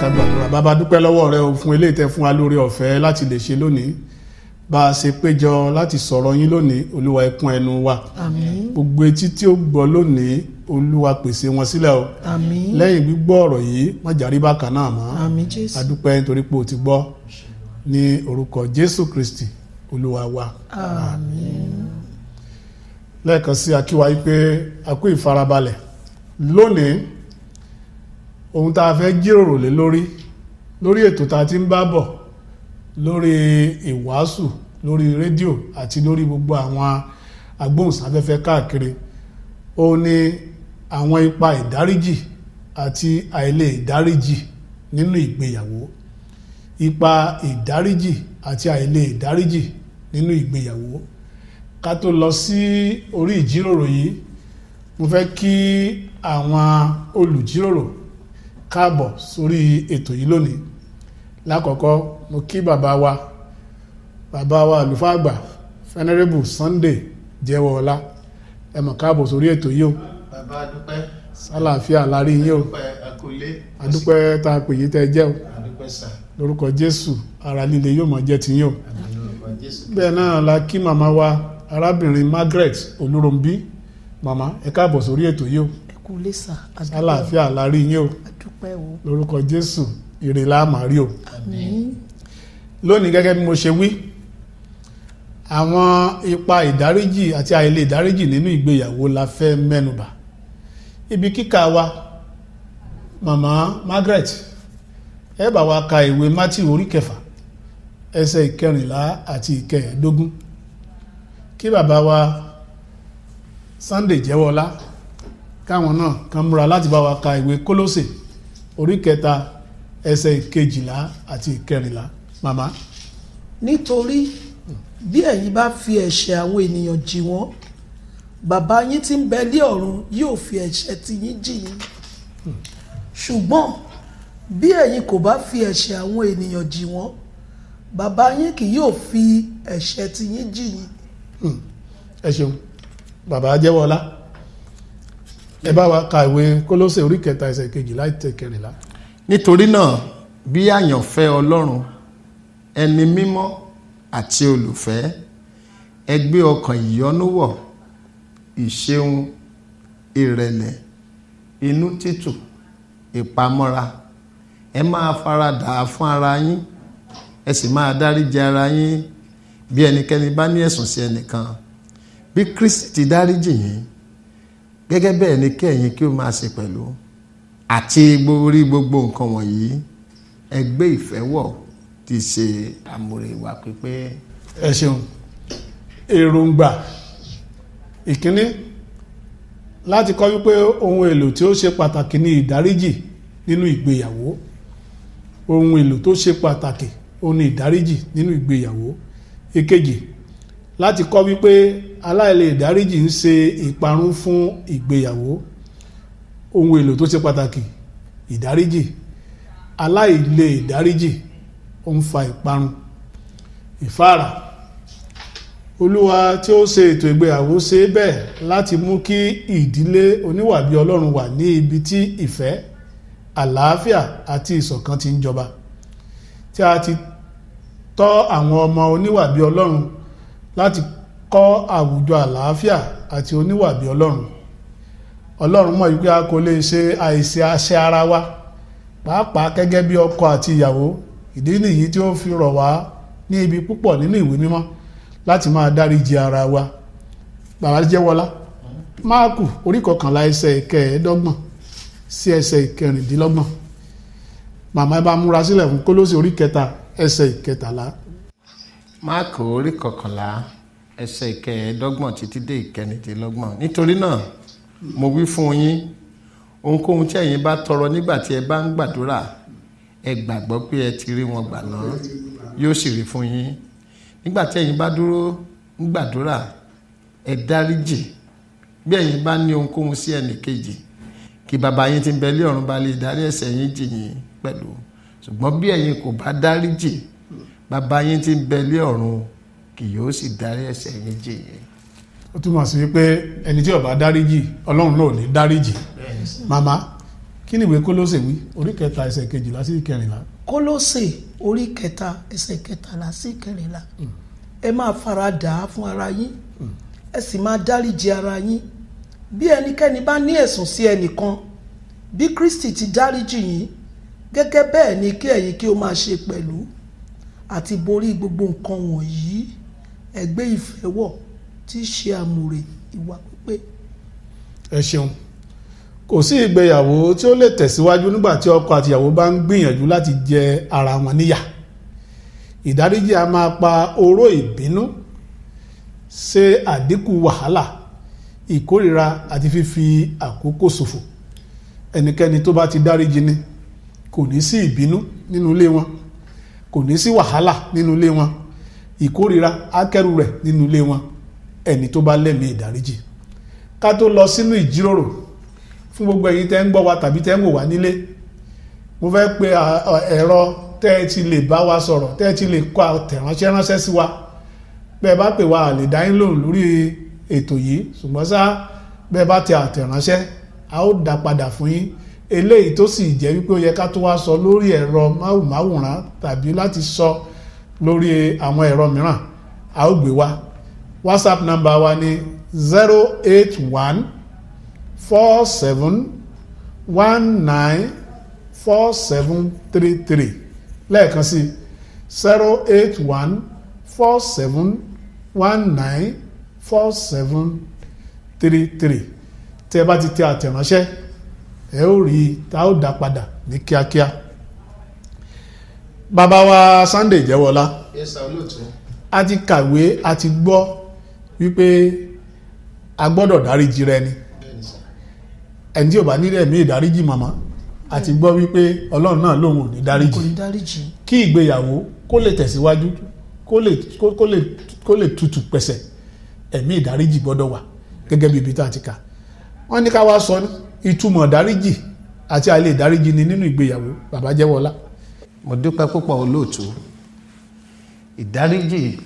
ká gbàdúrà. Bàbá dúpẹ́ lọ́wọ́ rẹ o fún eléyìí tẹ́ fún wa lórí ọ̀fẹ́ láti lè ṣe lónìí. Bá a ṣe péjọ láti sọ̀rọ̀ yín lónìí, Olúwa ẹ kún ẹnu wa. Àmín. Gbogbo etí tí ó gbọ́ lónìí, Olúwa pèsè wọn sílẹ̀ o. Àmín. Lẹ́yìn gbígbọ́ ọ̀rọ̀ yìí, má jàrí bákan náà mọ́. Àmín Jésù. A dúpẹ́ nítorí pé o ti gbọ́ ní orúkọ Jésù Kristi Olúwa wa. Àmín. Lẹ́ẹ̀kan sí a kí wa wípé a kú ìfarabalẹ̀. Lónìí ohun tá a fẹ́ jíròrò lé lórí ètò tá a ti ń bá bọ̀ lórí ìwàásù lórí rédíò àti lórí gbogbo àwọn agbóhùnsáfẹ́fẹ́ káàkiri, ó ní àwọn ipa ìdáríjì àti àìlè ìdáríjì nínú ìgbéyàwó. Ipa ìdáríjì àti àìlè ìdáríjì nínú ìgbéyàwó. Ká tó lọ sí orí ìjíròrò yìí, mo fẹ́ kí àwọn olùjíròrò káàbọ̀ sórí ètò yìí lónìí. Lákọ̀ọ́kọ́ mo kí bàbá wa àlùfáà àgbà Venerable Sunday Jẹ́wọ́ọlá, ẹ mọ̀ káàbọ̀ sórí ètò yìí o. Bàbá dúpẹ́. Sálàáfíà lárí yín o. Adúpẹ́ tá a pè yí tẹ́ jẹ́ o. Adúpẹ́ sà. Lórúkọ Jésù ara líle yóò mọ̀ jẹ́ ti yín o. Lórúkọ Jésù. Bẹ́ẹ̀ náà la kí màmá wa arábìnrin Margaret Olúròmbí. Màmá ẹ káàbọ̀ sórí ètò yìí o. Ẹ kú lé sà. Sálàáfíà lárí yín o. Adúpẹ́ o. Lórúkọ Jésù ire la máa rí o. Àmín. Lónìí gẹ́gẹ́ bí mo ṣe wí, àwọn ipa ìdáríjì àti àìlè ìdáríjì nínú ìgbéyàwó la fẹ́ mẹ́nubà. Ibi kíkà wa, màmá Margaret, ẹ bá wa ka ìwé Matthew orí 6 ẹsẹ̀ 14 àti 15. Kí bàbá wa Sunday Jẹ́wọ́ọlá káwọn náà kan múra láti bá wa ka ìwé Kólósè orí 3 ẹsẹ̀ 12 àti 14. Màmá. Nítorí bí ẹ̀yin bá fi ẹ̀ṣẹ̀ àwọn ènìyàn jì wọ́n, bàbá yín tí ń bẹ lé ọ̀run yóò fi ẹ̀ṣẹ̀ ti yín jì yín. Ṣùgbọ́n bí ẹ̀yin kò bá fi ẹ̀ṣẹ̀ àwọn ènìyàn jì wọ́n, bàbá yín kì yóò fi ẹ̀ṣẹ̀ ti yín jì yín. Ẹ ṣeun bàbá Jẹ́wọ́ọlá, ẹ bá wa ka ìwé Kólósè orí 3 ẹsẹ̀ 12 àti 14. Nítorí náà bí àyànfẹ́ Ọlọ́run, ẹni mímọ́ àti olùfẹ́, ẹ gbé ọkàn ìyọ́nú wọ̀, ìṣeun, ìrẹ̀lẹ̀, inú títù, ìpamọ́ra. Ẹ máa faradà fún ara yín, ẹ sì máa dáríjì ara yín bí ẹnikẹ́ni bá ní ẹ̀sùn sí ẹnìkan. Bí Kristi ti dáríjì yín, gẹ́gẹ́ bẹ́ẹ̀ ni kí ẹ̀yin kí ó máa ṣe pẹ̀lú. Àti orí gbogbo nǹkan wọ̀nyí, ẹ gbé ìfẹ́ wọ̀, tí í ṣe àmùrè ìwà pípé. Ẹ ṣeun. Èròǹgbà ìkíní láti kọ́ wípé ohun èlò tí ó ṣe pàtàkì ní ìdáríjì nínú ìgbéyàwó. Ohun èlò tó ṣe pàtàkì ó ní ìdáríjì nínú ìgbéyàwó. Èkejì, láti kọ́ wípé aláìlè ìdáríjì ń ṣe ìparun fún ìgbéyàwó. Ohun èlò tó ṣe pàtàkì ìdáríjì, aláìlè ìdáríjì ó ń fa ìparun. Ìfáàrà, Olúwa tí ó ṣe ètò ìgbéyàwó ṣe bẹ́ẹ̀ láti mú kí ìdílé oníwà bí Ọlọ́run wà ní ibi tí ìfẹ́, àlàáfíà àti ìṣọ̀kan ti ń jọba. Tí a ti tọ́ àwọn ọmọ oníwà bí Ọlọ́run láti kọ́ àwùjọ àlàáfíà àti oníwà bí Ọlọ́run. Ọlọ́run mọ̀ wípé a kò lè ṣe àìṣe àṣẹ ara wa, pàápàá gẹ́gẹ́ bí ọkọ àti ìyàwó. Ìdí nìyí tí ó fi rọ̀ wá ní ibi púpọ̀ nínú ìwé mímọ́ láti máa dáríjì ara wa. Bàbá Jẹ́wọ́ọlá, Máàkù orí 11 ẹsẹ̀ 15 sí ẹsẹ̀ 16. Màmá ẹ bá múra sílẹ̀ fún Kólósè orí 3 ẹsẹ̀ 13. Máàkù orí 11 ẹsẹ̀ 15 títí dé 16. Nítorí náà mo wí fún yín, ohunkóhun tí ẹ̀yin bá tọrọ nígbà tí ẹ bá ń gbàdúrà, ẹ gbàgbọ́ pé ẹ ti rí wọn gbà náà, yóò sì rí fún yín. Nígbà tí ẹ̀yin bá dúró ń gbàdúrà, ẹ dáríjì bí ẹ̀yin bá ní ohunkóhun sí ẹnìkejì, kí bàbá yín tí ń bẹ lé ọ̀run bá lè dárí ẹ̀ṣẹ̀ yín jì yín pẹ̀lú. Ṣùgbọ́n bí ẹ̀yin kò bá dáríjì, bàbá yín tí ń bẹ lé ọ̀run kì yóò sì dárí ẹ̀ṣẹ̀ yín jì yín. Ó túmọ̀ sí wípé ẹni tí ó bá dáríjì, Ọlọ́run náà ò ní dáríjì. Màmá, kí ni ìwé Kólósè wí orí 3 ẹsẹ̀ 12 sí 14. Kólósè orí 3 ẹsẹ̀ 13 sí 14. Ẹ máa fara dà á fún ara yín, ẹ sì máa dáríjì ara yín. Bí ẹnikẹ́ni bá ní ẹ̀sùn sí ẹnìkan, bí Kristi ti dáríjì yín, gẹ́gẹ́ bẹ́ẹ̀ ni kí ẹ̀yin kí ó máa ṣe pẹ̀lú. Àti borí gbogbo nǹkan wọ̀nyí, ẹ gbé ìfẹ́ wọ̀, tí í ṣe àmùrè ìwà pípé. Ẹ ṣeun. Kò sí ìgbéyàwó tí ó lè tẹ̀síwájú nígbà tí ọkọ àti ìyàwó bá ń gbìyànjú láti jẹ ara wọn níyà. Ìdáríjì a máa pa oró ìbínú, ṣe àdínkù wàhálà, ìkórìíra àti fífi àkókò ṣòfò. Ẹnikẹ́ni tó bá ti dáríjì ni kò ní sí ìbínú nínú ilé wọn, kò ní sí wàhálà nínú ilé wọn, ìkórìíra akẹ́rù rẹ̀ nínú ilé wọn. Ẹni tó bá lẹ́mìí ìdáríjì. Ká tó lọ sínú ìjíròrò fún gbogbo ẹ̀yin tẹ́ ń gbọ́ wa tàbí tẹ́ ń wò wá nílé, mo fẹ́ pe ẹ̀rọ tẹ́ ẹ ti lè bá wa sọ̀rọ̀, tẹ́ ẹ ti lè kọ àtẹ̀ránṣẹ́ ránṣẹ́ sí wa. Bẹ́ẹ̀ bá pè wá lè dá yín lóhùn lórí ètò yìí, ṣùgbọ́n ṣá bẹ́ẹ̀ bá tẹ àtẹ̀ránṣẹ́ a ó dá padà fún yín. Eléyìí tó sì jẹ́ wípé ó yẹ ká tó wá sọ lórí ẹ̀rọ máwòrán tàbí láti sọ lórí àwọn ẹ̀rọ mìíràn, a ó gbé wá. WhatsApp number wa ni 08147194733. Lẹ́ẹ̀kan sí 08147194733. Tẹ́ bá ti tẹ àtẹ̀ránṣẹ́ ẹ ó rí tá ó dá padà ní kíákíá. Bàbá wa Sunday Jẹ́wọ́lá, Yes sir, olóòtú. a ti kàwé, a ti gbọ́ wípé a gbọ́dọ̀ dáríjì rẹ ni. Ẹni tí ò bá nílẹ̀ mí ìdáríjì màmá, a ti gbọ́ wípé Ọlọ́run náà lòun ò ní Kò dáríjì. ní dáríjì. Kí ìgbéyàwó kó lè tẹ̀síwájú, kó lè tutù pẹ̀sẹ̀, ẹ̀mí ìdáríjì gbọ́dọ̀ wà gẹ́gẹ́ bí ibi tá a ti kà. Wọ́n ní ká wá sọ ìtumọ̀ dáríjì àti àìlè dáríjì ni nínú ìgbéyàwó. Bàbá Jẹ́wọ́lá. Mo dúpẹ́ púpọ̀ olóòtú. Ìdáríjì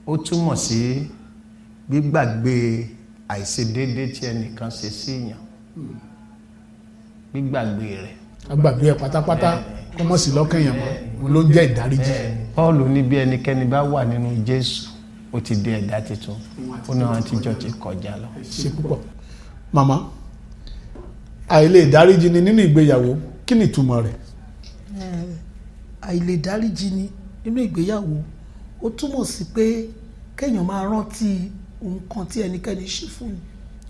ó túmọ̀ sí gbígbàgbé àìṣedéédé tí ẹnìkan ṣe sí èèyàn, gbígbàgbé rẹ̀. Agbàgbé ẹ pátápátá kó mọ̀ sí lọ́kàn èèyàn mọ́, òun ló ń jẹ́ ìdáríjì. Paul ní bí ẹnikẹ́ni bá wà nínú Jésù ó ti di ẹ̀dá tuntun, ó ní àwọn àtijọ́ ti kọjá lọ. Ṣe púpọ̀. Màmá, àìlè dáríjì ni nínú ìgbéyàwó, kí ni ìtumọ̀ rẹ̀? Àìlè dáríjì ni nínú ìgbéyàwó ó túmọ̀ sí pé kéèyàn máa rántí nǹkan tí ẹnikẹ́ni ṣe fún ni,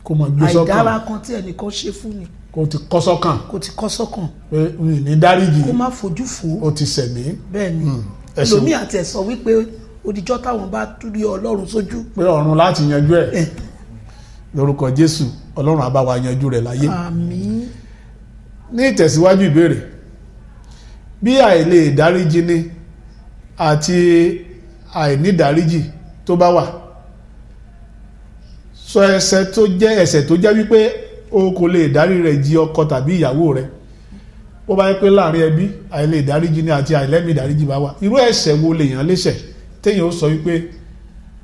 Kó mọ̀ gbé sọ́kàn, àìdára kan tí ẹnìkan ṣe fún ni, kó ti kọ́ sọ́kàn kó ti kọ́ sọ́kàn, pé mi ní dáríjì, kó má fojú fò ó. ó ti ṣẹ̀mí. Bẹ́ẹ̀ ni ẹ ṣeun. ẹlòmíì àti ẹ̀ sọ wípé odijọ́ táwọn bá rí Ọlọ́run sójú. Pé ọ̀run láti yanjú ẹ̀. Lórúkọ Jésù, Ọlọ́run á bá wa yanjú rẹ̀ láyé. Àmín. Ní ìtẹ̀síwájú ìbéèrè, bí àìlè dáríjì ni àti àìnídáríjì tó bá wà, sọ ẹ̀ṣẹ̀ tó jẹ́ wípé o kò lè dárí rẹ̀ jì ọkọ tàbí ìyàwó rẹ̀. Bó bá yẹ pé láàrin ẹbí àìlè dáríjì ni àti àìlẹ́mì dáríjì bá wà, irú ẹ̀ṣẹ̀ wo lèèyàn léṣẹ̀ téèyàn ó sọ wípé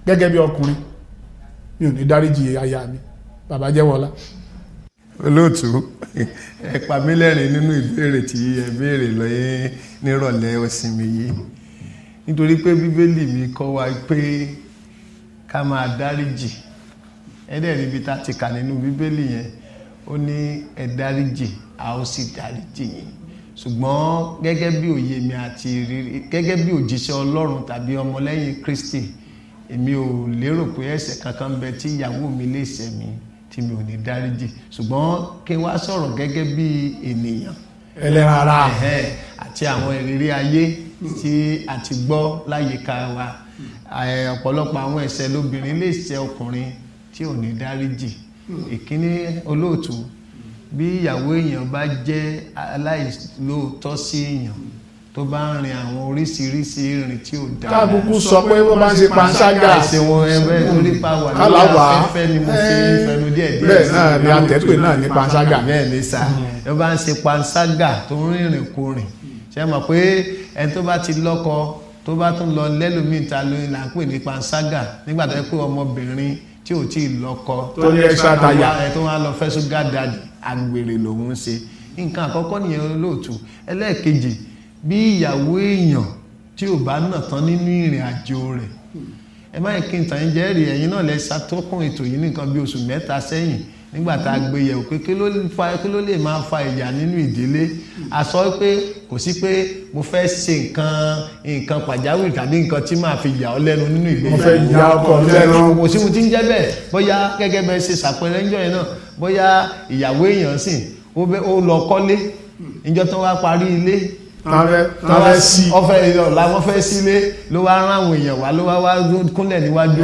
gẹ́gẹ́ bí ọkùnrin mi ò ní dáríjì aya mi? Bàbá Jẹ́wọ́lá. Olóòtú, ẹ pa mí lẹ́rìn nínú ìbéèrè tí ẹ béèrè lọ́yẹ́ nírọ̀lẹ́ ọ̀sìnmi yìí, nítorí pé Bíbélì mi kọ́ wa pé ká máa dáríjì. Ẹ̀dẹ̀ níbi tá ti kà nínú Bíbélì yẹn, ó ní ẹ dáríjì a ó sì dáríjì yín. Ṣùgbọ́n gẹ́gẹ́ bí òye mi àti ìrírí, gẹ́gẹ́ bí òjíṣẹ́ Ọlọ́run tàbí ọmọlẹ́yìn Kristi, èmi ò lérò pé ẹ̀ṣẹ̀ kankan bẹ tí ìyàwó mi lè ṣẹ̀ mí tí mi ò ní dáríjì. Ṣùgbọ́n kí n wá sọ̀rọ̀ gẹ́gẹ́ bí ènìyàn ẹlẹ́ran ara. Àti àwọn ìrírí ayé tí a ti gbọ́ láyìíká wa, ọ̀pọ̀lọpọ̀ àwọn ẹ̀ṣẹ̀ lóbìnrin lè ṣẹ̀ ọkùnrin tí ò ní dáríjì. Ìkíní olóòtú, bí ìyàwó èèyàn bá jẹ́ aláìlóòótọ́ sí èèyàn tó bá ń rin àwọn oríṣiríṣi ìrìn tí ò dáa. Káàkùkù sọ pé wọ́n bá ń ṣe panṣágà. Ìṣèwọ̀n ẹgbẹ́ orí pa wà lórí Kálàwà. afẹ́fẹ́ ni mo fi fẹnu díẹ̀ díẹ̀. Bẹ́ẹ̀ náà ni àtẹ̀pẹ́ náà ní panṣágà. Bẹ́ẹ̀ ni sá. Ẹ bá ń ṣe panṣágà tó ń rìnrìn kùnrin. Ṣé mọ̀ pé ẹni tó bá ti lọ́kọ tó bá tún lọ lẹ́lòmíì ta ló là ń pè ní panṣágà nígbà tó yẹ pé ọmọbìnrin tí ò tí ì lọ́kọ Tó ní extra tire. tó wá lọ fẹ́ ṣúgà dàdì, àgbèrè lòun ń ṣe. nǹkan àkọ́kọ́ nìyẹn olóòtú. Ẹlẹ́ẹ̀kejì, bí ìyàwó èèyàn tí ò bá nà tán nínú ìrìn àjò rẹ̀, ẹ má yẹ kí n tàn yín jẹ́rìí, ẹ̀yin náà lẹ ṣàtọ́kùn ètò yìí nìkan bí oṣù mẹ́ta sẹ́yìn nígbà tá a gbé yẹ̀wò pé kí ló lè máa fa ìyà nínú ìdílé. A sọ pé kò sí pé mo fẹ́ ṣe nǹkan pàjáwìrì tàbí nǹkan tí máa fi yà ọ́ lẹ́nu nínú ìgbéyàwó. mo fẹ́ ya ọkọ lẹ́nu. kò sí mo ti ń jẹ́ bẹ́ẹ̀, bóyá gẹ́gẹ́ bẹ́ẹ̀ ṣe ṣàpẹẹrẹ ńjọ́ yẹn náà, bóyá ìyàwó èèyàn sìn ó lọ kọ́lé níjọ́ tó wá parí ilé wọ́n fẹ́ sílé ló wá rán àwọn èèyàn wá ló wá kúnlẹ̀ níwájú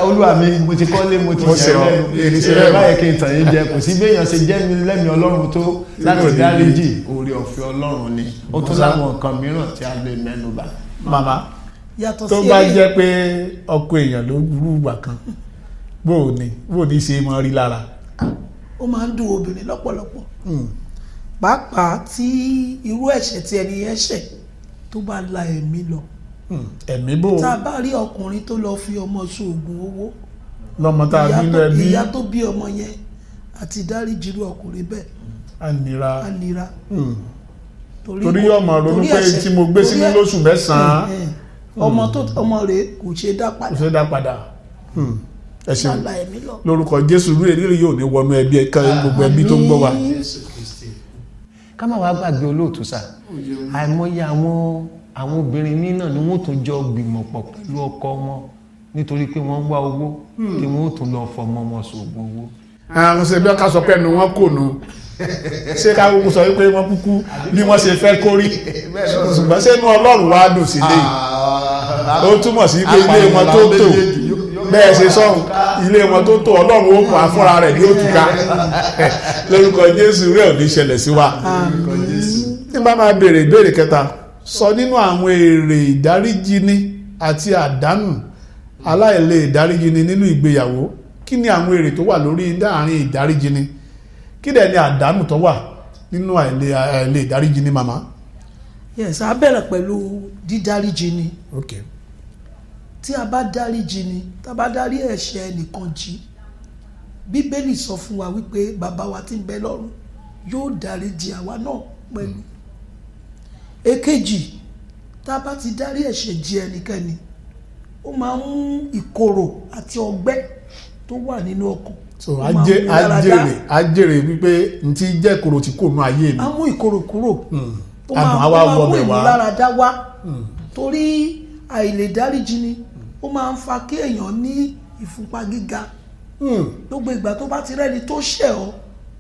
olúwa mi mo ti kọ́lé mo ti jẹ́ lẹ́nu báyìí kí n tàn yín jẹ. Kò sí béèyàn ṣe jẹ́ mi lẹ́mìí Ọlọ́run tó láti dáríjì, oore ọ̀fẹ́ Ọlọ́run ni. Ó tún láwọn nǹkan mìíràn tí a lè mẹ́nu bà. Màmá tó bá jẹ́ pé ọkọ èèyàn ló rú ìgbà kan bóò ní ṣe mọ́ rí lára. Ó máa ń dùn obìnrin lọ́pọ̀lọpọ̀, pàápàá tí irú ẹ̀ṣẹ̀ tí ẹni yẹn ṣẹ̀ tó bá la ẹ̀mí lọ. Ẹ̀mí bò. Tá a bá rí ọkùnrin tó lọ fi ọmọ ṣoògùn owó, lọ́mọ tá a bí lẹ́bí, ìyá tó bí ọmọ yẹn àti dáríjì irú ọkùnrin bẹ́ẹ̀ ànira. Torí ọmọ ronú pé tí mo gbé sínú lóṣù mẹ́sàn-án ọmọ rẹ̀ kò ṣe dá padà. Ẹ ṣeun lórúkọ Jésù rú èrè yóò ní wọnú ẹbí ẹ̀ka gbogbo ẹbí tó ń gbọ́ wa. Ká má wàá gbàgbé olóòtú sà, àìmọye àwọn obìnrin míì náà ni wọ́n tún jọ gbìmọ̀ pọ̀ pẹ̀lú ọkọ wọn nítorí pé wọ́n ń wá owó tí wọ́n tún lọ fọmọ wọn sògùn owó. Àwọn ṣe bí wọ́n ká sọ pé ẹnu wọn kò nù, ṣé ká gbogbo sọ wípé wọ́n kúkú bí wọ́n ṣe fẹ́ kórí, ṣùgbọ́n ṣé inú Ọlọ́run wá dùn sí lé ó túmọ̀ sí pé ilé wọn tó tò bẹ́ẹ̀ ṣe sọ́hun ilé wọn tó tò Ọlọ́run ó kún afúnra rẹ̀ ní òtúká. Lórúkọ Jésù rẹ̀ ò ní ṣẹlẹ̀ sí wa. Nígbà máa béèrè ìbéèrè kẹta, sọ nínú àwọn èrè ìdáríjìní àti àdánù aláìlè ìdáríjìní nínú ìgbéyàwó, kí ni àwọn èrè tó wà lórí láàrin ìdáríjìní, kí dẹ̀ ni àdánù tó wà nínú àìlè ìdáríjìní màmá? Yes, a bẹ̀rẹ̀ pẹ̀lú dídáríjìní. Okay. Tí a bá dáríjìní, tá a bá dárí ẹ̀ṣẹ̀ ẹnìkan jì, Bíbélì sọ fún wa wípé bàbá wa tí ń bẹ lọ́run yóò dáríjì àwa náà pẹ̀lú. Èkejì, tá a bá ti dárí ẹ̀ṣẹ̀ jì ẹnikẹ́ni, ó máa ń mú ìkorò àti ọgbẹ́ tó wà nínú ọkàn. So ajẹ́rè wípé n ti jẹ́ kòrò tí kò nú ayé mi. A mú ìkorò kúrò. Ó máa mú ìmúláradá wá. Torí àìlè dáríjìní ó máa ń fa kí èèyàn ní ìfúnpá gíga. Gbogbo ìgbà tó bá ti rẹ́ni tó ṣẹ̀ ọ́,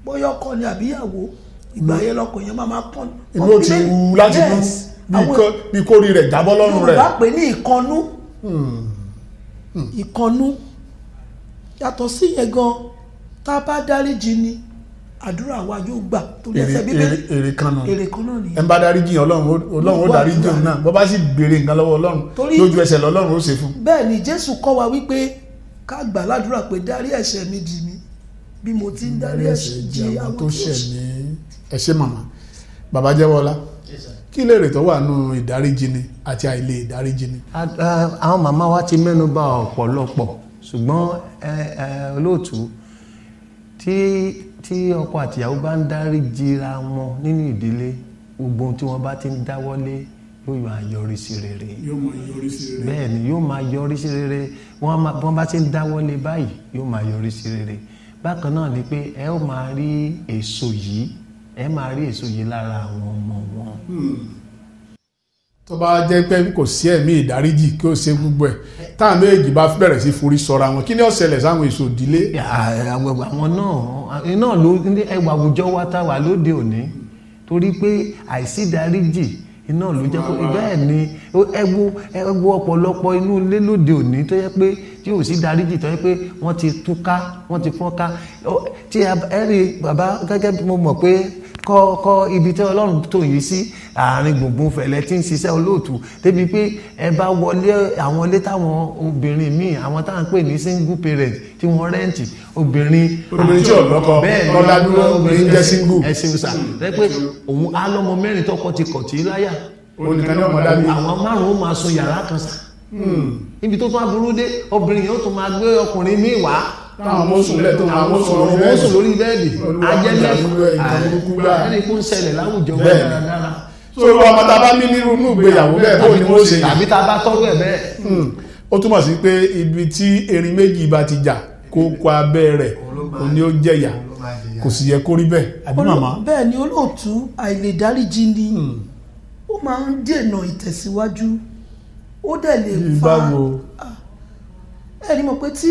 bóyá ọkọ ni àbíyàwó, ìgbà yẹn lọ́kàn yẹn máa kàn. Inú ti wú láti bí kórì rẹ̀ jábọ́ lọ́rùn rẹ̀. Yorùbá pè ní ìkannú. Ìkannú. Yàtọ̀ sí yẹn gan, tá a bá dáríjìní, àdúrà wa yóò gbà. Torí ẹsẹ̀ Bíbélì èrè kan náà nìyẹn. Ẹ bá dáríjì Ọlọ́run ó dáríjì òun náà, bó bá sì béèrè nǹkan lọ́wọ́ Ọlọ́run lójú ẹsẹ̀ lọ́lọ́run ó ṣe fún. Bẹ́ẹ̀ ni Jésù kọ́ wa wípé ká gbà ládùúrà pé dárí ẹ̀ṣẹ̀ mi jì mí bí mo ti ń dárí ẹ̀ṣẹ̀ jì àwọn tó ṣẹ̀ mí. Ẹ ṣé màmá. Bàbá Jẹ́wọ́lá, kí lèrè tó wà nù ìdáríjìní àti àìlè ìdáríjìní? Àwọn màmá wa ti mẹ́nu bà ọ̀pọ̀lọpọ̀, ṣùgbọ́n olóòtú tí ọkọ àtìyàwó bá ń dáríjìra wọn nínú ìdílé, gbogbo ohun tí wọ́n bá ti ń dáwọ́lé yóò máa yọrí sí rere. Bẹ́ẹ̀ ni yóò máa yọrí sí rere. Wọ́n bá ti ń dáwọ́lé báyìí yóò máa yọrí sí rere. Bákan náà ni pé ẹ ó máa rí èso yìí lára àwọn ọmọ wọn. Tó bá jẹ́ pé kò sí ẹ̀mí ìdáríjì kí ó ṣe gbogbo ẹ̀, táwọn méjì bá bẹ̀rẹ̀ sí forí sọra wọn, kí ni ó ṣẹlẹ̀ sáwọn èso ìdílé? Àwọn náà ló ẹwà àwùjọ wa tá wà lóde òní, torí pé àìsí ìdáríjì iná ló jẹ́ pé bẹ́ẹ̀ ni ẹ wo ọ̀pọ̀lọpọ̀ inú ilé lóde òní tó yẹ pé tí ò sí dáríjì tó yẹ pé wọ́n ti túká, wọ́n ti fọ́nká. Tí ẹ rí bàbá, gẹ́gẹ́ bí mo mọ̀ pé kọ́ ibi tí Ọlọ́run tó yìí sí àárín gbùngbùn fẹ̀lẹ́ tí ń ṣiṣẹ́ olóòtú, débi pé ẹ bá wọlé àwọn ilé táwọn obìnrin míì, àwọn táwọn pè ní single parent tí wọ́n rẹ́ǹtì, obìnrin tí ọ̀lọ́kọ lọ́dá dúró obìnrin jẹ́ single. Ẹ ṣeun sà, rẹ pé òun á lọ́mọ mẹ́rin tọkọ ti kọ̀ tí láyà, olùkọ́ ní ọmọdé mi. Àwọn márùn-ún máa sun yàrá kan sà. Níbi tó tún aburú dé, obìnrin yóò tún máa gbé ọkùnrin míì wá táwọn ọmọ sùn lẹ̀ tó àwọn ọmọ sùn lórí bẹ́ẹ̀dì ajẹ́lẹ̀ ajẹ́lẹ̀ kó ń ṣẹlẹ̀ láwùjọ wọn bẹ́ẹ̀ dáradára. so ọmọ tá a bá ní nírú ìgbéyàwó bẹ́ẹ̀ bó ni wọ́n ṣe yà àbí tá a bá tọ́jú ẹ̀ bẹ́ẹ̀. ó túmọ̀ sí pé ibi tí erin méjì bá ti jà kókó abẹ́ rẹ̀ òní ó jẹ̀yà kò sì yẹ kó rí bẹ́ẹ̀ àbí màmá. bẹ́ẹ̀ ni olóòtú àìlèdáríjì ni ó máa ń dènà ìtẹ̀síwájú ó dẹ̀ lè fa ẹni mọ̀ pé tí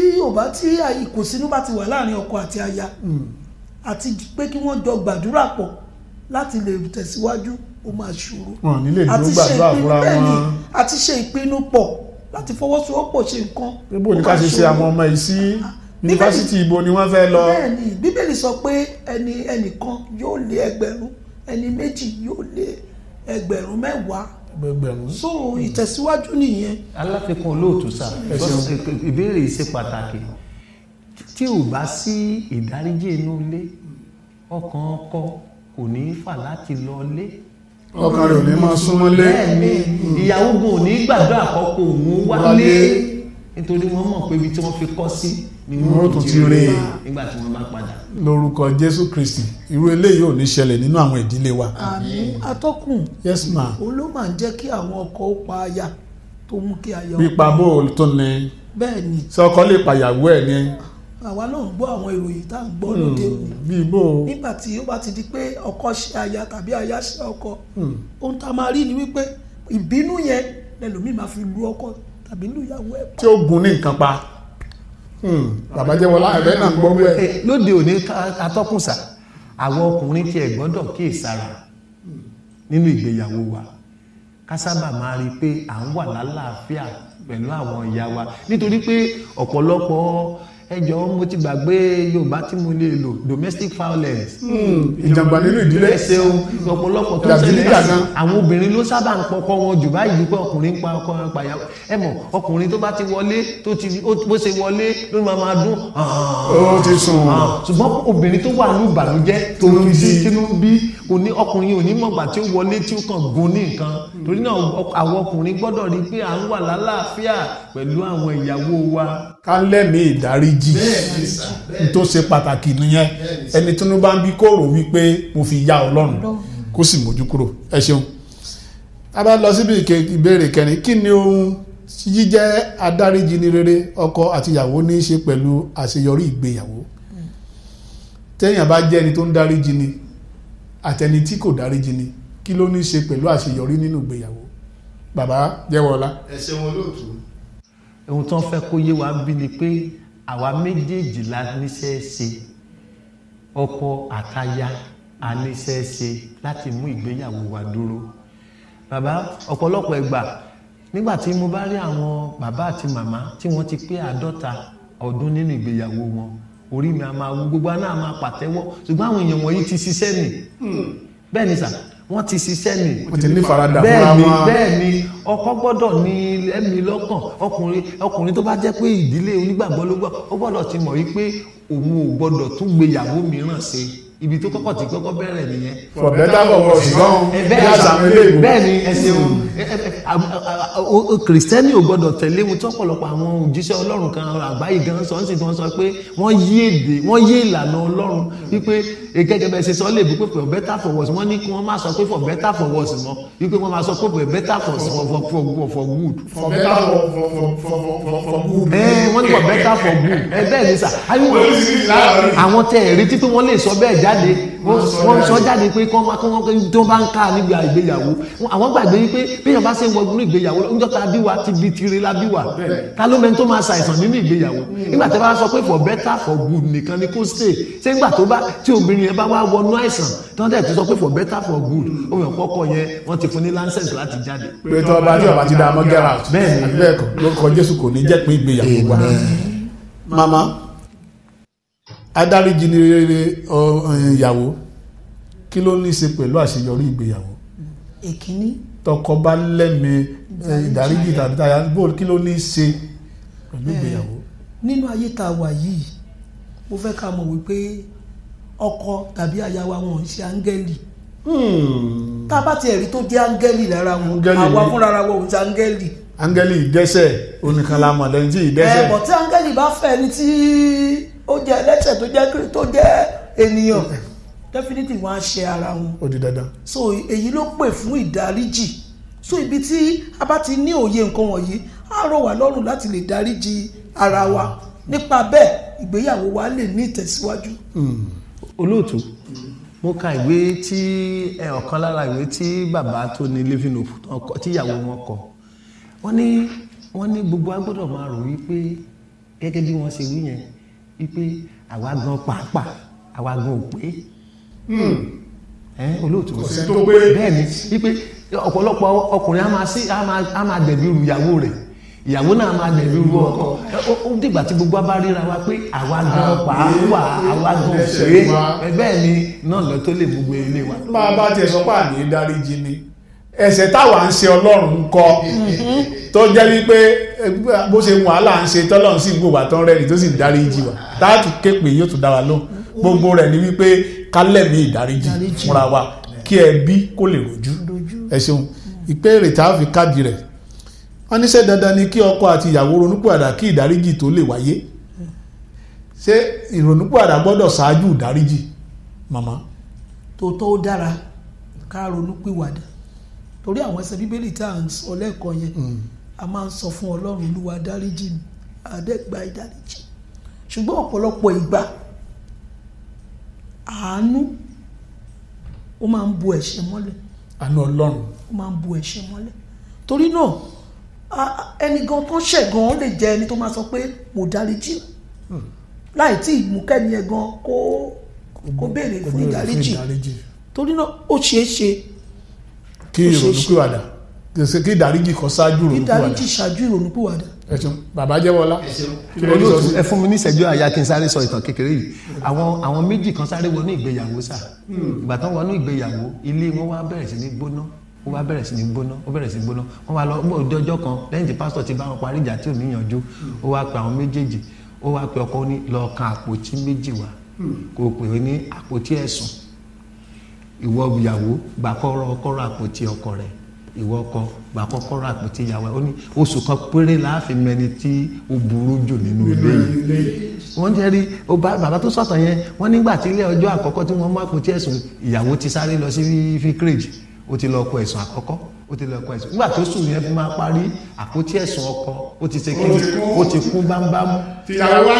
ìkùnsínú bá ti wà láàrin ọkọ àti aya àti pé kí wọ́n jọ gbàdúrà pọ̀ láti lè tẹ̀síwájú ó máa ṣòro wọn nílé ìdúró gbàdúrà fúnra wọn àti ṣe ìpinnu pọ̀ láti fọwọ́sowọ́pọ̀ ṣe nǹkan. bíbò ní ká ṣe ṣe àwọn ọmọ yìí sí yunifásitì ibo ni wọ́n fẹ́ lọ. bẹ́ẹ̀ni bíbélì sọ pé ẹnìkan yóò lé ẹgbẹ̀rún ẹni méjì yóò lé ẹgbẹ̀rún mẹ́wàá. so ìtẹ̀síwájú nìyẹn. aláfikún olóòtú sá ìbéèrè yìí ṣe pàtàkì tí ò bá sí ìdáríjì inú ilé ọkàn ọkọ kò ní í fà láti lọ lé. ọkàn rẹ̀ ò ní máa súnmọ́ lé. bẹ́ẹ̀ni ìyàwó gan ò ní gbàdúrà àkọ́kọ́ òun wálé nítorí wọ́n mọ̀ pé ibi tí wọ́n fi kọ́ sí ni wọ́n tún ti rí nígbà tí wọ́n bá padà. lórúkọ Jésù Kristi irú eléyìí ò ní ṣẹlẹ̀ nínú àwọn ìdílé wa. àmín. atọ́kùn. yes ma. òun ló máa ń jẹ́ kí àwọn ọkọ ó pa aya tó mú kí aya. pípa bó o tó ní. bẹ́ẹ̀ ni. sọkọ lè pàyàwó ẹ̀ ní. àwa náà ń gbọ́ àwọn ìròyìn tá à ń gbọ́ lóde òní. bíi bó o. nígbà tí ó bá ti di pé ọkọ ṣe aya tàbí aya ṣe ọkọ ohun tá a máa rí ni wípé ìbínú yẹn lẹ́lòmíì máa fi lu ọkọ tàbí lu ìyàwó ẹ̀ pa. tí ó gun ní nǹkan pa bàbá jẹ́ wọlá ẹ̀bẹ́ náà gbọ́ bẹ́ẹ̀. lóde òní atọ́kùnsà àwọn ọkùnrin tí ẹ gbọ́dọ̀ kíyèsára nínú ìgbéyàwó wa ká sábà máa rí i pé à ń wà lálàáfíà pẹ̀lú àwọn ìyá wa nítorí pé ọ̀pọ̀lọpọ̀ ẹjọ́ mo ti gbàgbé Yorùbá tí mo lè lò domestic violence. ìjàngbà nínú ìdílé. ẹsẹ̀ o ọ̀pọ̀lọpọ̀ tó ń ṣẹlẹ̀ àwọn obìnrin ló sábà ń pọkọ wọn jù báyìí pé ọkùnrin ń pa ọkọ ẹ̀ pàyàwó ẹ mọ̀ ọkùnrin tó bá ti wọlé tó ti bó ṣe wọlé ló máa dún. ó ti sùn. ṣùgbọ́n obìnrin tó wà ní ìbànújẹ́ tó ń bí kínú bí ọkùnrin ò ní mọ̀gbà tí ó wọlé tí ó kàn gun ní nǹkan torí náà àwọn ọkùnrin gbọ́dọ̀ rí pé à ń wà lálàáfíà pẹ̀lú àwọn ìyàwó wa. ká lẹ́mìí ìdáríjì tó ṣe pàtàkì nìyẹn ẹni tó ní bá ń bí kóòrò wípé mo fi ya Ọlọ́run kó sì mójú kúrò. ẹ ṣeun. a bá lọ síbi ìbéèrè kẹrin kí ni ohun jíjẹ́ adáríjì ní rere ọkọ àti ìyàwó ní í ṣe pẹ̀lú àṣeyọrí ìgbéyàwó. téèyàn bá jẹ́ ẹni tó ń dáríjì ni àtẹni tí kò dáríjì ni kí ló ní í ṣe pẹ̀lú àṣeyọrí nínú ìgbéyàwó. bàbá Jẹ́wọ́lá. ẹ ṣeun olóòtú. ohun tó ń fẹ́ kó yé wa bí ni pé àwa méjèèjì la níṣẹ́ ṣe ọkọ àtaya a níṣẹ́ ṣe láti mú ìgbéyàwó wa dúró. bàbá ọ̀pọ̀lọpọ̀ ìgbà nígbà tí mo bá rí àwọn bàbá àti màmá tí wọ́n ti pé 50 ọdún nínú ìgbéyàwó wọn orí mi a máa wú gbogbo àná a máa pàtẹ́wọ́ ṣùgbọ́n àwọn èèyàn wọ̀nyí ti ṣiṣẹ́ nì bẹ́ẹ̀ ni sà wọ́n ti ṣiṣẹ́ nì. wọ́n ti ní faradà fúnra wọn. bẹ́ẹ̀ ni ọkọ gbọ́dọ̀ ní ẹ̀mí lọ́kàn ọkùnrin tó bá jẹ́ pé ìdílé onígbàgbọ́ ló gbọ́ ó gbọ́dọ̀ ti mọ̀ wípé òun ò gbọ́dọ̀ tún gbéyàwó mìíràn ṣe ibi tó kọ́kọ́ ti kọ́kọ́ bẹ̀rẹ̀ nìyẹn. for better for worse gan bẹ́ẹ̀ ni ẹ ṣeun kìrìsìtẹ́nì ò gbọ́dọ̀ tẹ̀lé ohun tí ọ̀pọ̀lọpọ̀ àwọn òjíṣẹ́ Ọlọ́run kan àgbáyé gan sọ tí wọ́n sọ pé wọ́n yí ìlànà Ọlọ́run wípé gẹ́gẹ́ bẹ́ẹ̀ ṣe sọ lè bí pé for better for worse wọ́n ní kí wọ́n má sọ pé for better for worse mọ́ wípé wọ́n máa sọ pé for better for good. for better for good. wọ́n ní for better for good bẹ́ẹ̀ ni sà àwọn tẹ̀ ẹ̀rí tí wọ́n lè sọ bẹ́ẹ̀ jáde wọ́n sọ jáde pé kí wọ́n tó bá ń ká níbi ìgbéyàwó àwọn gbàgbé wípé bí èèyàn bá ṣe ń wọ inú ìgbéyàwó níjọ́ ta bí wa ti bi tire la bí wa ta ló mẹ́ni tó máa ṣàìsàn nínú ìgbéyàwó nígbà tí wọ́n bá sọ pé for better for good nìkan ni kó stay ṣé nígbà tí obìnrin yẹn bá wá wọnú àìsàn tí wọ́n dẹ̀ ti sọ pé for better for good omi ọ̀pọ̀kọ yẹn wọ́n ti fún ní license láti jáde. pé tí ọba tí ọba ti dá ọmọ get out bẹ́ẹ̀ kọ́ lórúkọ Jésù kò ní jẹ́ pé ìgbéyàwó wa. mama adáríjì ní rere ìyàwó kí ló ní í ṣe pẹ̀lú àṣeyọrí ìgbéyàwó. èkíní. tọkọ bá lẹ́mìí ìdáríjì tàbí táyà bóòlù kí ló ní í ṣe pẹ̀lú ìgbéyàwó. nínú ayé tá a wà yìí mo fẹ́ ká mọ̀ wípé ọkọ tàbí aya wa wọn ò ń ṣe áńgẹ́lì. tá a bá tiẹ̀ rí tó jẹ́ áńgẹ́lì lára wọn àwa fúnra ara wọn ò ń ṣe áńgẹ́lì. áńgẹ́lì ìdẹ́ṣẹ̀ oníkan la mọ̀ lẹ́yìn tí ìdẹ́ṣẹ̀. bọ̀ tí áńgẹ́lì bá fẹ́ ni tí ó jẹ́ ẹlẹ́ṣẹ̀ tó jẹ́ ènìyàn definitely wọ́n á ṣe ara wọn. ó di dandan. so èyí ló pè fún ìdáríjì. so ibi tí a bá ti ní òye nǹkan wọ̀nyí á rọ̀ wá lọ́rùn láti lè dáríjì ara wa nípa bẹ́ẹ̀ ìgbéyàwó wa lè ní ìtẹ̀síwájú. olóòtú mo ka ìwé tí ọ̀kan lára ìwé tí bàbá tó ní living hope tíyàwó wọn kọ wọ́n ní gbogbo agbọ́dọ̀ máa rò wípé gẹ́gẹ́ bí wọ́n ṣe wí yẹn wípé àwa gan pàápàá àwa gan ò pé olóòtú bẹ́ẹ̀ ni wípé ọ̀pọ̀lọpọ̀ ọkùnrin á máa dẹ̀bi ru ìyàwó rẹ̀ ìyàwó náà máa dẹ̀bi ru ọkọ ó dìgbà tí gbogbo bá ríra wa pé àwa gan pàápàá àwa gan pé bẹ́ẹ̀ ni náà lọ tó lè gbogbo ilé wa. bá a bá tiẹ̀ sọ pé àní dáríjì ni ẹ̀ṣẹ̀ táwa ń ṣe ọlọ́run ń kọ́ tó jẹ́ wípé bó ṣe wàhálà ń ṣe tọ́lọ́run sì gbò wá tán rẹ́ni tó sì ń dáríjì wa táàtù képe yóò tún dá wa lóhùn gbogbo rẹ̀ ni wípé kálẹ̀mí ìdáríjì fúnra wa kí ẹbí kó lè rojú. ẹ ṣeun ìpéèrè tá a fi káàdì rẹ̀ wọ́n ní ṣé dandan ni kí ọkọ àti ìyàwó ronúpìwàdà kí ìdáríjì tó lè wáyé ṣé ìrònúpìwàdà gbọ́dọ̀ ṣáájú ìdáríjì màmá. tòótọ́ ó dára ká ronúpìwàdà torí àwọn ẹsẹ̀ bíbélì tá à ń sọ lẹ́ẹ̀kan yẹn a máa ń sọ fún ọlọ́run olúwa dáríjì mi àdẹ́gba ìdáríjì ṣùgbọ́n ọ̀pọ̀lọpọ̀ ìgbà àánú ó máa ń bu ẹ̀ṣẹ̀ mọ́lẹ̀. àánú ọlọ́run ó máa ń bu ẹ̀ṣẹ̀ mọ́lẹ̀ torí náà ẹni gan tó ṣẹ̀ gan ó lè jẹ́ ẹni tó máa sọ pé mo dáríjì láì tí ìmúkẹ́ni ẹ̀ gan kó béèrè fún ìdáríjì torí náà ó ṣeé ṣe kí ìrònúpìwàdà kí ìdáríjì kan ṣáájú ìrònúpìwàdà. ìdáríjì ṣáájú ìrònúpìwàdà. ẹ̀sùn bàbá jẹ́wọ́lá. ẹ fún mi ní ìṣẹ́jú àyà kí n sáré sọ ìtàn kékeré yìí àwọn méjì kan sáré wọnú ìgbéyàwó sá ìgbà tán wọnú ìgbéyàwó ilé wọn wá bẹ̀rẹ̀ sí ní gbóná wọ́n bẹ̀rẹ̀ sí ní gbóná wọ́n wá lọ ọjọ́ kan lẹ́yìn tí pásítọ̀ ti bá wọn parí ìjà tí ò níyànjú ó wá pe àwọn méjèèjì ó wá pe ọkọ ní lọ kan àpótí méjì wá kó pè é ní àpótí ẹ̀sùn ìwọ ìyàwó gbà kọ́kọ́rọ́ àpótí ọkọ rẹ̀ ìwọ ọkọ gbà kọ́kọ́rọ́ àpótí ìyàwó ó ní oṣù kan péré láàfin mẹni tí ó burú jù nínú ilé yìí wọ́n jẹ́ rí bàbá tó sọ̀tàn yẹn wọ́n nígbà tí ilé ọjọ́ àkọ́kọ́ tí wọ́n mú àpótí ẹ̀sùn ìyàwó ti sáré lọ sí fíkírèjì ó ti lọ kọ ẹ̀sùn àkọ́kọ́ ó ti lọ kọ ẹ̀sùn nígbà tó sùn yẹn fi máa parí àpótí ẹ̀sùn ọkọ ó ti ṣe kíni ó ti kún bámbámú. tìyàwó wá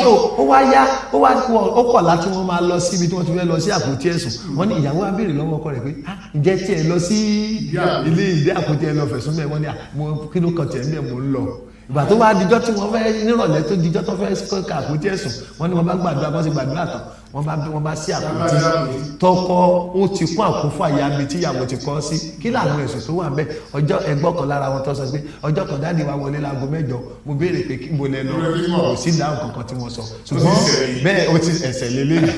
lọ. ó wá yá ó kọ̀ láti wọ́n máa lọ síbi tí wọ́n ti fẹ́ lọ sí àpótí ẹ̀sùn wọ́n ní ìyàwó á béèrè lọ́wọ́ ọkọ rẹ̀ pé ǹjẹ́ tí ẹ lọ sí ilé ìdí àpótí ẹ lọ fẹ̀sùn bẹ́ẹ̀ wọ́n ní kí ló kàn tiẹ̀ ń bẹ̀ mò ń lọ ìgbà tó wá dijọ́ tí wọ́n fẹ́ nírọ̀lẹ́ tó dijọ́ tó fẹ́ ká àpótí ẹ̀sùn wọ́n ní wọ́n bá gbàdúrà bọ́n sì gbàdúrà tán wọ́n bá sí àpótí tọkọ ó ti kún àkúnfà ìyá mi tíyàwó ti kọ́ sí kí làwọn ẹ̀sùn tó wà ń bẹ̀ ọjọ́ ẹgbọ́n kan lára wọn tó sọ pé ọjọ́ kan dáàdi wa wọlé láago 8 mo béèrè pé kí mo lẹ lọ kò sí dáhùn kankan tí wọ́n sọ ṣùgbọ́n bẹ́ẹ̀ ó ti ẹ̀sẹ̀ lélẹ́yìn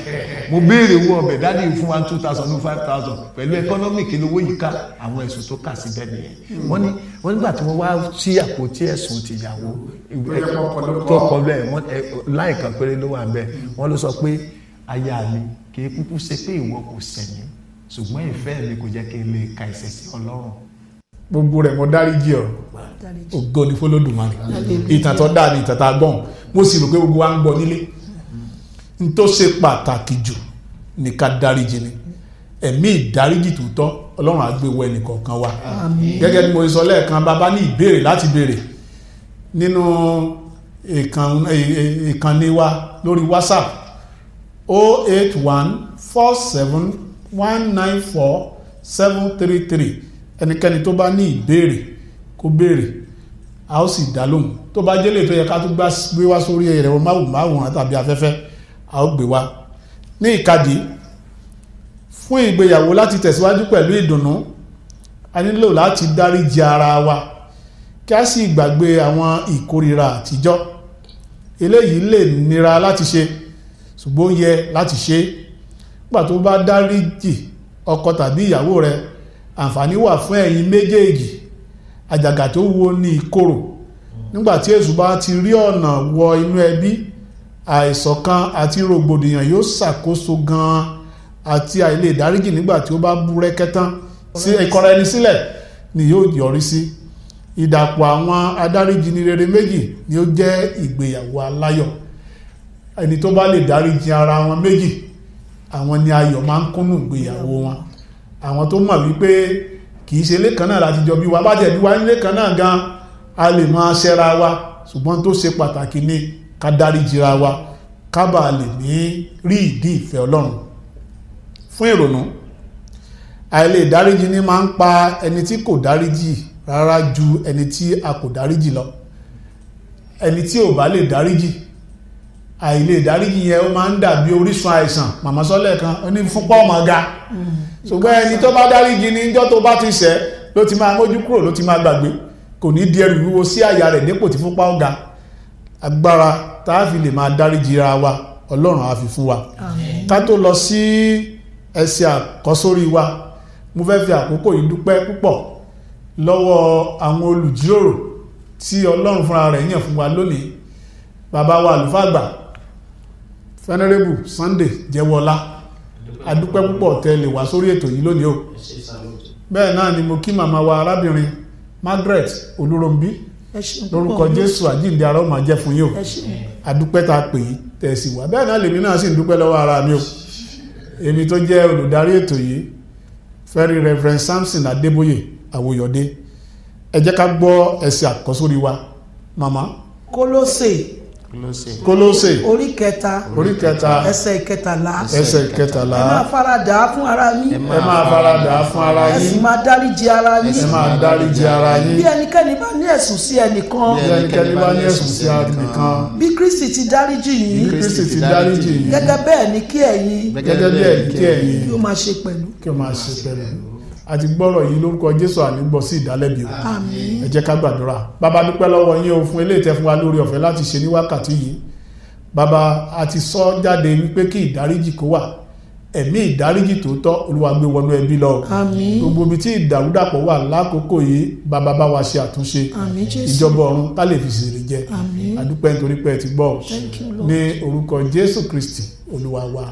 mo béèrè owó ọbẹ̀ dáàdi fún wa 2,000 5,000 pẹ̀lú ẹkọ́nọ́mì kí lówó yìí ká àwọn ẹ̀sùn tó kà síbẹ̀ nìyẹn wọ́n nígbà tí wọ́n wá sí àpótí ẹ̀sùn tìyàwó tọkọ bẹ́ẹ̀ láì kan péré ló wà bẹ́ẹ̀ wọ́n ló sọ pé aya mi kì í kúkú ṣe pé ìwọ kò ṣẹ̀yìn ṣùgbọ́n ìfẹ́ mi kò jẹ́ kí n lè ka ẹ̀ṣẹ̀ sí Ọlọ́run. gbogbo rẹ̀ mo dáríjì ọ ògo ni f'Olódùmarè ìtàn tó dáa ni ìtàn tá a gbọ́n mo sì rò pé gbogbo wa ń gbọ́ nílé n tó ṣe pàtàkì jù ní ká dáríjì ni ẹ̀mí ìdáríjì tòótọ́ Ọlọ́run á gbé wọ ẹnìkọ̀ọ̀kan wa gẹ́gẹ́ bí mo sọ lẹ́ẹ̀kan bàbá ní ìbéèrè láti béèrè nínú ìkànnì wa lórí WhatsApp 08147194733 ẹnikẹ́ni tó bá ní ìbéèrè kó béèrè a ó sì dá lóhùn tó bá jẹ́lẹ̀ tó yẹ ká tó gbé wá sórí ẹ̀rọ máwòmáwòrán tàbí afẹ́fẹ́ a ó gbé wá ní ìkàdí fún ìgbéyàwó láti tẹ̀síwájú pẹ̀lú ìdùnnú a nílò láti dáríjì ara wa kí a sì gbàgbé àwọn ìkórìíra àtijọ́ eléyìí lè nira láti ṣe ṣùgbọ́n ó yẹ láti ṣe nígbà tó bá dáríjì ọkọ tàbí ìyàwó rẹ àǹfààní wà fún ẹ̀yin méjèèjì àjàgà tó wo ní ìkorò nígbàtí èṣù bá ti rí ọ̀nà wọ inú ẹbí àìṣọ̀kan àti rògbòdìyàn yóò ṣàkóso gan-an àti àìlè dáríjì nígbàtí ó bá búrẹ́kẹ́ tán sí ìkọra ẹni sílẹ̀ ni yóò yọrí sí ìdàpọ̀ àwọn adáríjìní rere méjì ni ó jẹ́ ìgbéyàwó aláyọ̀ ẹni tó bá lè dáríjì ara wọn méjì àwọn ni ayọ̀ máa ń kúnnù ìgbéyàwó wọn. Àwọn tó mọ̀ wípé kìí ṣe ilé kan náà láti jọ bí wa, bá jẹ́ bí wa nílé kan náà gan a lè máa ṣẹ́ra wa, ṣùgbọ́n tó ṣe pàtàkì ni ká dáríjìra wa ká bàa lè ní rí ìdí ìfẹ́ Ọlọ́run. Fún ìrònú, àìlè dáríjì ní máa ń pa ẹni tí kò dáríjì rárá ju ẹni tí a kò dáríjì lọ. Ẹni tí ò bá lè dáríjì, àìlè dáríjì yẹn ó máa ń dàbí orísun àìsàn. Màmá sọ́lẹ̀ kan ó ní fúnpá ọmọ ga, ṣùgbọ́n ẹni tó bá dáríjì ní ìjọ́ tó bá ti ṣẹ̀ ló ti máa mójú kúrò, ló ti máa gbàgbé, kò ní di ẹrù wíwo sí àyà rẹ̀ dépò tí fúnpá ọ̀gá. Agbára tá a fi lè máa dáríjì ra wa Ọlọ́run á fi fún wa. Ká tó lọ sí ẹsẹ̀ àkọ́sórí wa, mo fẹ́ fi àkókò yìí dúpẹ́ púpọ̀ lọ́wọ́ àwọn olùjíròrò tí Ọlọ́run fúnra rẹ̀ yàn fún wa lónìí. Bàbá wa àlùfáà àgbà Venerable Sunday Jẹ́wọ́lá, adúpẹ́ púpọ̀ tẹ́ lè wá sórí ètò yìí lónìí o. Bẹ́ẹ̀ náà ni mo kí màmá wa arábìnrin Margaret Olúròmbí, lórúkọ Jésù àjíǹde ara ó máa jẹ́ fún yín o. Adúpẹ́ ta pè yí tẹ́ sì wá. Bẹ́ẹ̀ náà lèmi náà sì ń dúpẹ́ lọ́wọ́ ara mi o. Èmi tó jẹ́ olùdarí ètò yìí, Very Reverend Samson Adébóyè Àwòyọ̀dé. Ẹ jẹ́ ká gbọ́ ẹsẹ̀ àkọ́sórí wa, màmá. Kólósè orí kẹta ẹsẹ̀ ìkẹtàlá. Ẹ máa faradà fún ara yín. Ẹ máa faradà fún ara yín. Ẹ sì máa dáríjì ara yín. Ẹ máa dáríjì ara yín. Bí ẹnikẹ́ni bá ní ẹ̀sùn sí ẹnìkan. Bí Kristi ti dáríjì yín. Gẹ́gẹ́ bẹ́ẹ̀ ni kí ẹ̀yin kí ó máa ṣe pẹ̀lú. Àti gbọ́rọ̀ yìí lórúkọ Jésù ànígbọ́ sí ìdálẹ́bi o. Ẹ jẹ́ ká gbàdúrà. Bàbá, dúpẹ́ lọ́wọ́ yín o fún eléyìí tẹ́ fún wa lórí ọ̀fẹ́ láti ṣe ní wákàtí yìí. Bàbá, a ti sọ jáde wípé kí ìdáríjì kó wà, ẹ̀mí ìdáríjì tòótọ́ Olúwa gbé wọnú ẹbí lọ. Gbogbo ibi tí ìdàrúdàpọ̀ wà lákòókò yìí, bàbá bá wa ṣe àtúnṣe ìjọba ọ̀run ká lè fi ṣèrè jẹ. A dúpẹ́ nítorí pé ẹ ti gbọ́ ní orúkọ Jésù Kristi Olúwa wa.